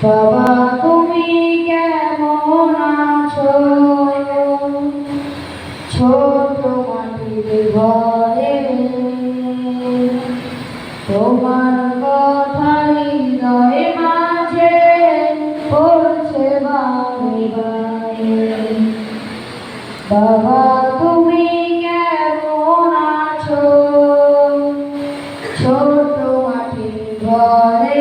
বাবা তুমি কেমন আছো? ছোট মাটির ঘরে তোমার কথা হৃদয় মাঝে পড়ছে বারে বারে। বাবা তুমি কেমন আছো? ছোট মাটির ঘরে